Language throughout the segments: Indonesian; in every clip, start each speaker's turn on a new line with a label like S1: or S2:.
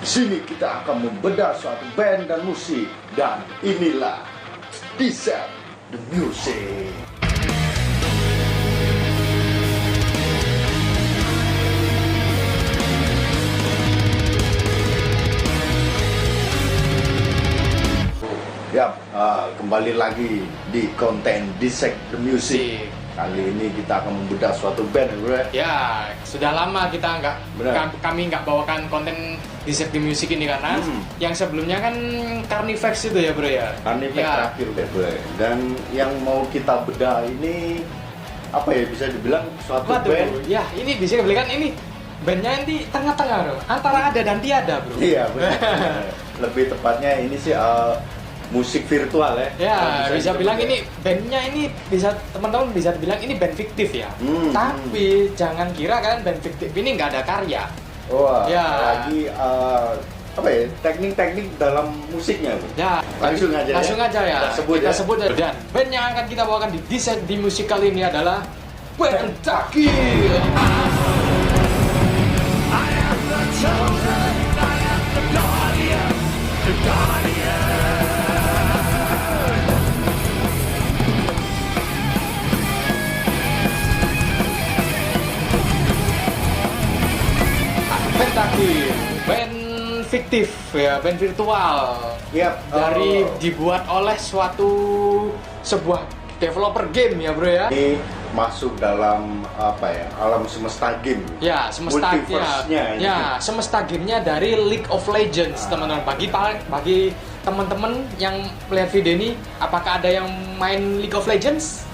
S1: Sini kita akan membedah suatu band dan musik. Dan inilah Dissect the Music. Ya, kembali lagi di konten Dissect the Music. Kali ini kita akan membedah suatu band, bro.
S2: Ya, sudah lama kita kami nggak bawakan konten Dissect the Music ini karena yang sebelumnya kan Carnifex itu ya, bro ya.
S1: Carnifex terakhir deh, bro. Dan yang mau kita bedah ini apa ya, bisa dibilang suatu band.
S2: Ya, ini bisa dibilang ini bandnya di tengah-tengah, bro. Antara ada dan tiada, bro.
S1: Iya, benar. Lebih tepatnya ini sih musik virtual ya.
S2: Ya, bisa bilang ini bandnya ini bisa teman-teman bisa dibilang ini band fiktif ya. Tapi jangan kira kalian band fiktif ini nggak ada karya.
S1: Wah,
S2: ya.
S1: Lagi apa ya, teknik-teknik dalam musiknya, bro.
S2: Ya,
S1: langsung aja ya.
S2: Kita sebut ya. Dan band yang akan kita bawakan di Dissect the Music kali ini adalah Pentakill. I am the chosen, I am the guardian, the guardian. Pentakill, band fiktif ya, band virtual. Dibuat oleh sebuah developer game ya, bro ya.
S1: Ini masuk dalam apa ya, alam semesta game.
S2: Ya, semesta gamenya dari League of Legends, teman-teman. Bagi teman-teman yang melihat video ini, apakah ada yang main League of Legends?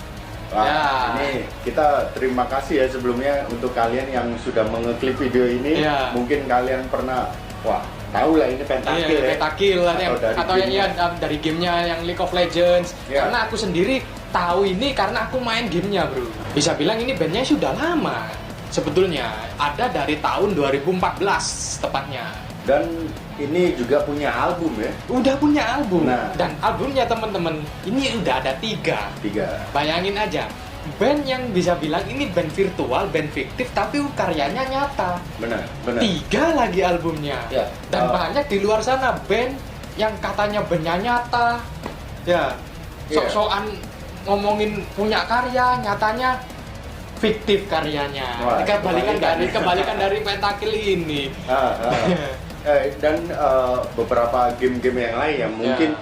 S1: Wah, ini kita terima kasih ya sebelumnya untuk kalian yang sudah mengeklik video ini. Mungkin kalian pernah, tahu lah ini Pentakill ya.
S2: Pentakill atau yang dari gamenya yang League of Legends. Karena aku sendiri tahu ini karena aku main gamenya, bro. Bisa bilang ini bandnya sudah lama. Sebetulnya ada dari tahun 2014 tepatnya.
S1: Dan ini juga punya album ya?
S2: Udah punya album.
S1: Nah.
S2: Dan albumnya teman-teman ini udah ada 3. Bayangin aja, band yang bisa bilang ini band virtual, band fiktif, tapi karyanya nyata.
S1: Benar.
S2: 3 lagi albumnya. Dan banyak di luar sana band yang katanya bandnya nyata. Sok-sokan ngomongin punya karya, nyatanya fiktif karyanya. Kebalikan dari Pentakill ini.
S1: Dan beberapa game-game yang lain yang mungkin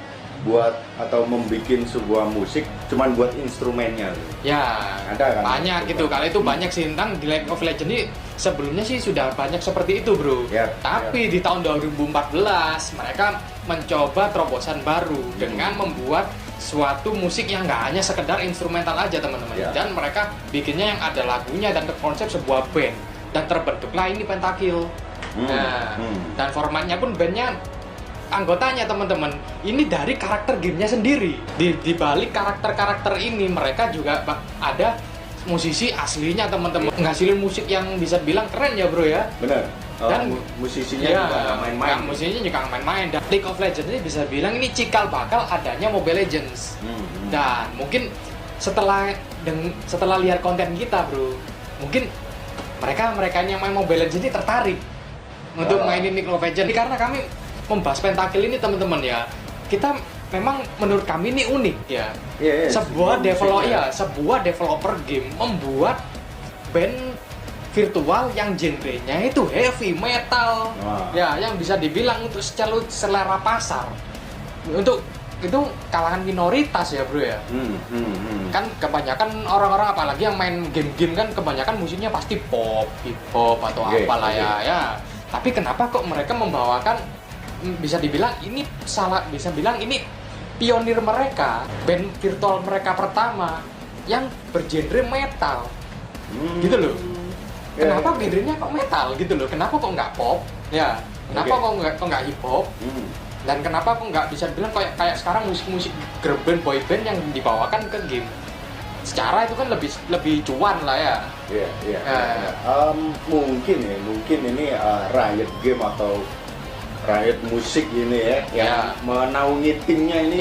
S1: buat atau membuat sebuah musik cuman buat instrumennya.
S2: Ada kan? Banyak gitu. Kalau itu banyak sih tentang di League of Legends ini sebelumnya sih sudah banyak seperti itu, bro. Tapi di tahun 2014 mereka mencoba terobosan baru dengan membuat suatu musik yang nggak hanya sekedar instrumental aja, teman-teman. Dan mereka bikinnya yang ada lagunya dan konsep sebuah band. Dan terbentuklah ini Pentakill. Dan formatnya pun bandnya, anggotanya teman-teman ini dari karakter gamenya sendiri. Di balik karakter-karakter ini mereka juga ada musisi aslinya, teman-teman. Ngasilin musik yang bisa bilang keren ya, bro ya.
S1: Benar. Dan musisinya juga nggak main-main.
S2: Musisinya juga nggak main-main. Dan League of Legends ini bisa bilang ini cikal bakal adanya Mobile Legends. Dan mungkin setelah lihat konten kita, bro, mungkin mereka yang main Mobile Legends ini tertarik untuk mainin League of Legends. Karena kami membahas Pentakill ini, teman-teman ya, kita memang menurut kami ini unik ya. Sebuah developer game membuat band virtual yang genrenya itu heavy metal. Yang bisa dibilang untuk selera pasar. Untuk itu kalangan minoritas ya, bro ya. Kan kebanyakan orang-orang apalagi yang main game-game kan kebanyakan musiknya pasti pop, hip hop atau apalah ya. Tapi kenapa kok mereka membawakan, bisa dibilang ini pionir mereka, band virtual mereka pertama yang bergenre metal. Gitu loh. Kenapa genrenya kok metal gitu loh? Kenapa kok nggak pop? Kenapa kok nggak hip hop? Dan kenapa kok nggak bisa dibilang kayak sekarang musik-musik girl band, boy band yang dibawakan ke game? Secara itu kan lebih cuan lah ya.
S1: Mungkin ini Riot Game atau Riot Musik ini ya, yang menaungi timnya ini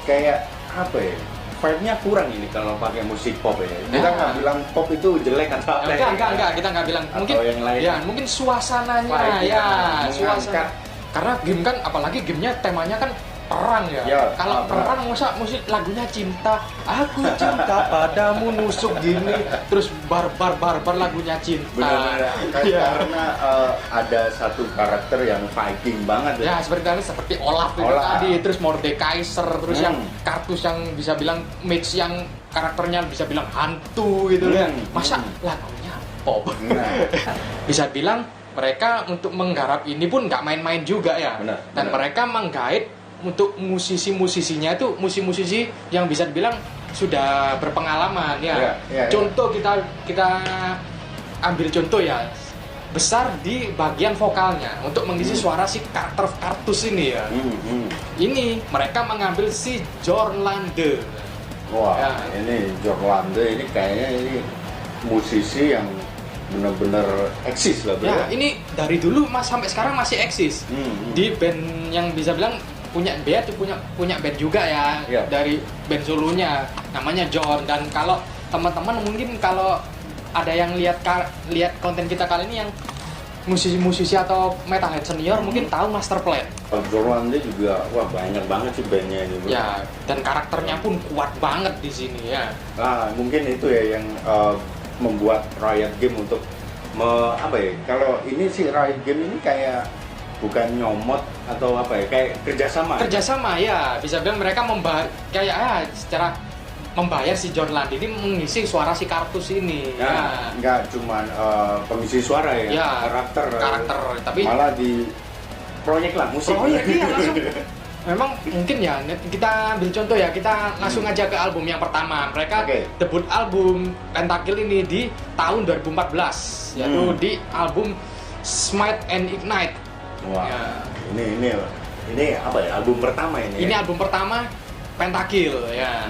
S1: kayak apa ya? vibe-nya kurang ini kalau pakai musik pop ya. Kita nggak bilang pop itu jelek atau
S2: apa. Enggak, kita nggak bilang. Mungkin
S1: yang lain.
S2: Ya, mungkin suasananya ya,
S1: suasana
S2: karena game kan, apalagi gamenya temanya kan perang ya. Kalau perang masa musik lagunya cinta, aku cinta padamu nusuk gini, terus barbar lagunya cinta.
S1: Benar-benar. Karena ada satu karakter yang Viking banget
S2: ya. Seperti Olaf itu tadi, terus Mordekaiser, terus yang kartus yang bisa bilang mage yang karakternya bisa bilang hantu gitu kan. Masa lagunya pop. Bisa bilang mereka untuk menggarap ini pun nggak main-main juga ya. Dan mereka menggait untuk musisi-musisinya itu musisi-musisi yang bisa dibilang sudah berpengalaman ya. Contoh kita ambil contoh ya, besar di bagian vokalnya untuk mengisi suara si karakter kartus ini ya. Ini mereka mengambil si Jorlande.
S1: Wah, ini Jorlande ini kayaknya ini musisi yang benar-benar eksis lah bro.
S2: Ya, ini dari dulu sampai sekarang masih eksis. Di band yang bisa bilang punya band juga ya, dari band solonya namanya John. Dan kalau teman-teman mungkin kalau ada yang lihat konten kita kali ini yang musisi-musisi atau metalhead senior mungkin tahu Masterplan.
S1: Jorlande juga banyak banget sih bandnya ini bro.
S2: Ya, dan karakternya pun kuat banget di sini ya.
S1: Mungkin itu ya yang membuat Riot Game untuk kalau ini sih Riot Game ini kayak bukan nyomot atau kayak kerjasama
S2: ya, bisa bilang mereka secara membayar si John Land ini mengisi suara si kartus ini
S1: nggak cuman pengisi suara ya, karakter
S2: tapi
S1: malah di proyek lah musik
S2: langsung. Memang mungkin ya, kita ambil contoh ya, kita langsung aja ke album yang pertama. Mereka debut album Pentakill ini di tahun 2014, yaitu di album Smite and Ignite.
S1: Wah, ini album pertama ini.
S2: Ini album pertama Pentakill ya.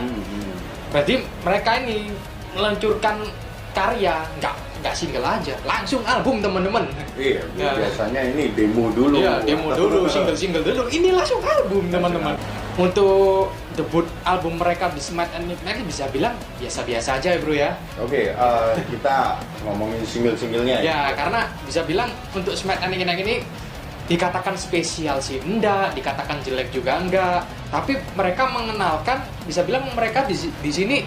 S2: Berarti mereka ini meluncurkan karya nggak single aja, langsung album teman-teman.
S1: Iya, biasanya ini demo dulu.
S2: Iya, demo dulu, single dulu. Ini langsung album teman-teman. Untuk debut album mereka di Smite and Ignite bisa bilang biasa-biasa aja ya bro ya.
S1: Kita ngomongin single-singlenya
S2: ya. Karena bisa bilang untuk Smite and Ignite ini dikatakan spesial sih enggak, dikatakan jelek juga enggak. Tapi mereka mengenalkan, bisa bilang mereka di sini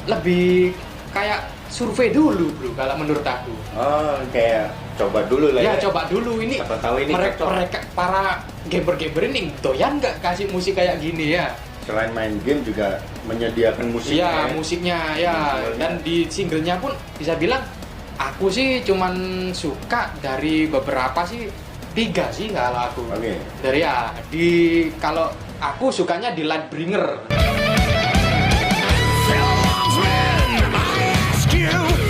S2: lebih kayak survei dulu bro kalau menurut aku.
S1: Kayak coba dulu lah ya.
S2: Coba dulu ini.
S1: Siapa tahu ini
S2: mereka para gamer ini doyan nggak kasih musik kayak gini ya.
S1: Selain main game juga menyediakan musiknya.
S2: Musiknya ya. Dan di singlenya pun bisa bilang aku sih cuman suka dari beberapa sih 3 sih kalau aku. Dari kalau aku sukanya di Lightbringer.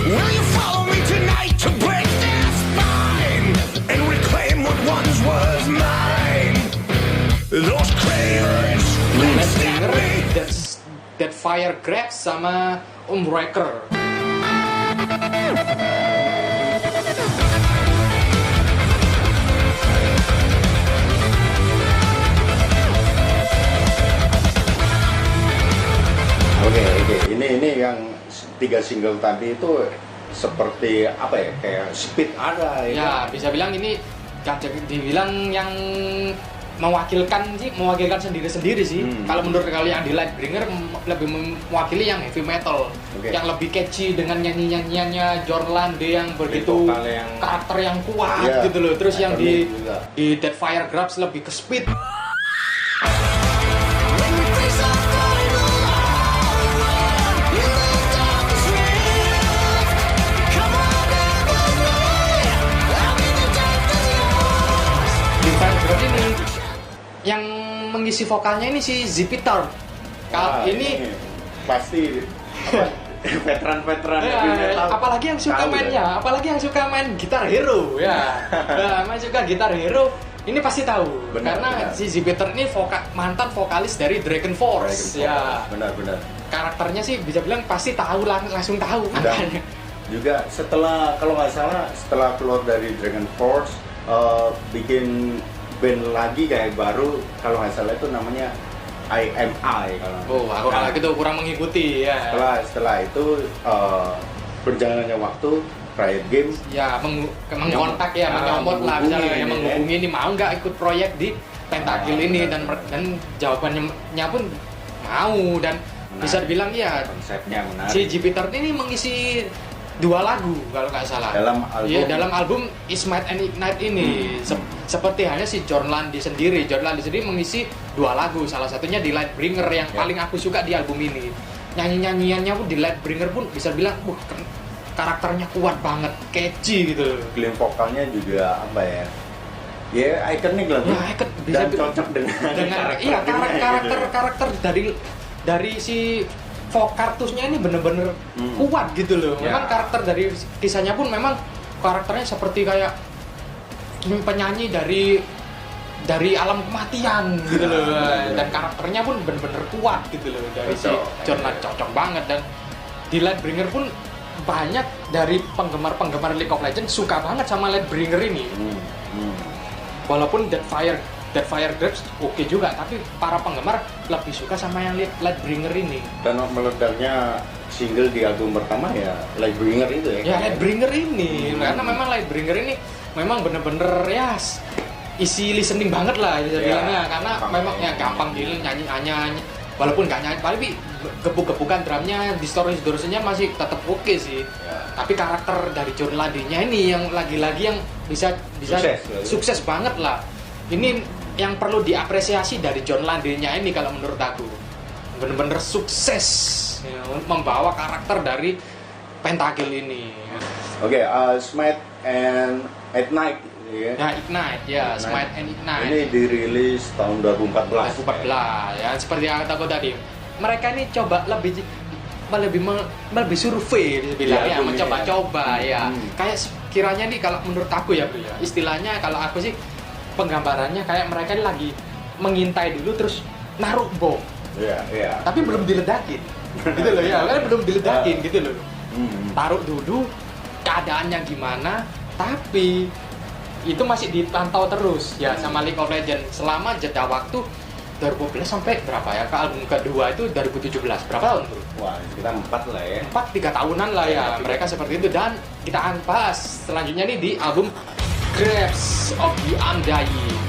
S2: Will you follow me tonight to break their spine and reclaim what once was mine? Those cravens That Fire Grabs sama Wrecker.
S1: Oke. Ini yang 3 single tadi itu seperti kayak speed ada
S2: ya. Bisa bilang ini dibilang yang mewakilkan sendiri sih. Kalau menurut kalian yang di Lightbringer lebih mewakili yang heavy metal, yang lebih catchy dengan nyanyiannya Jorlande yang begitu karakter yang kuat gitu loh. Terus yang di Dead Fire Grabs lebih ke speed. Ini yang mengisi vokalnya ini si Zipiter. Ini
S1: pasti veteran
S2: apalagi yang suka mainnya, apalagi yang suka main gitar hero ya. Main suka gitar hero ini pasti tahu. Karena si Zipiter ini mantan vokalis dari Dragon Force.
S1: Benar.
S2: Karakternya sih bisa bilang pasti tahu, langsung tahu makanya.
S1: Juga kalau nggak salah setelah keluar dari Dragon Force bikin band lagi kayak baru, kalau nggak salah itu namanya IMI.
S2: Aku kalau gitu kurang mengikuti ya.
S1: Setelah itu berjalannya waktu Riot Games
S2: ya mengontak ya, menyomot lah misalnya yang menghubungi ini mau nggak ikut proyek di Pentakill ini dan jawabannya pun mau dan bisa dibilang ya
S1: konsepnya menarik.
S2: Si Jupiter ini mengisi 2 lagu kalau nggak salah dalam album Smite and Ignite ini. Seperti halnya si John Landy sendiri mengisi 2 lagu, salah satunya di Lightbringer yang paling aku suka di album ini. Nyanyiannya pun di Lightbringer pun bisa bilang karakternya kuat banget, catchy gitu.
S1: Klaim vokalnya juga apa ya? Ya ikonik lah.
S2: Ya,
S1: dan cocok dengan
S2: karakter dari si Vokartusnya ini bener-bener kuat gitu loh. Memang karakter dari kisahnya pun memang karakternya seperti kayak penyanyi dari alam kematian gitu loh. Dan karakternya pun bener-bener kuat gitu loh dari si Jordan, cocok banget. Dan di Lightbringer pun banyak dari penggemar League of Legends suka banget sama Lightbringer ini. Walaupun Deadfire Grapes oke juga, tapi para penggemar lebih suka sama yang Lightbringer ini.
S1: Dan meledaknya single di album pertama ya Lightbringer itu ya.
S2: Ya Lightbringer ini, karena memang Lightbringer ini memang bener-bener ya isi listening banget lah bisa bilangnya, karena memang ya gampang nyanyi, walaupun nggak nyanyi, tapi gebuk-gebukan drumnya, distorsinya masih tetap oke sih. Tapi karakter dari John Landy-nya ini yang lagi-lagi yang bisa sukses banget lah. Ini yang perlu diapresiasi dari John Landy-nya ini kalau menurut aku. Bener-bener sukses ya, membawa karakter dari Pentakill ini.
S1: Oke, Smite and Ignite ya.
S2: Ya, Ignite ya, Smite and Ignite.
S1: Ini dirilis tahun 2014.
S2: 2014 ya, seperti yang aku tadi. Mereka ini coba lebih survei bilang ya, mencoba-coba ya. Kayak kiranya nih kalau menurut aku ya bro ya, istilahnya kalau aku sih penggambarannya kayak mereka ini lagi mengintai dulu terus naruh bom.
S1: Iya.
S2: Tapi belum diledakin. Gitu loh ya, kan belum diledakin gitu loh. Taruh dulu keadaannya gimana, tapi itu masih dipantau terus ya sama League of Legends selama jeda waktu 2012 sampai berapa ya, ke album kedua itu 2017, berapa tahun bro?
S1: Wah, kita 4 lah ya.
S2: 3 tahunan lah ya, mereka seperti itu. Dan kita bahas selanjutnya nih di album Grapes of the Undying.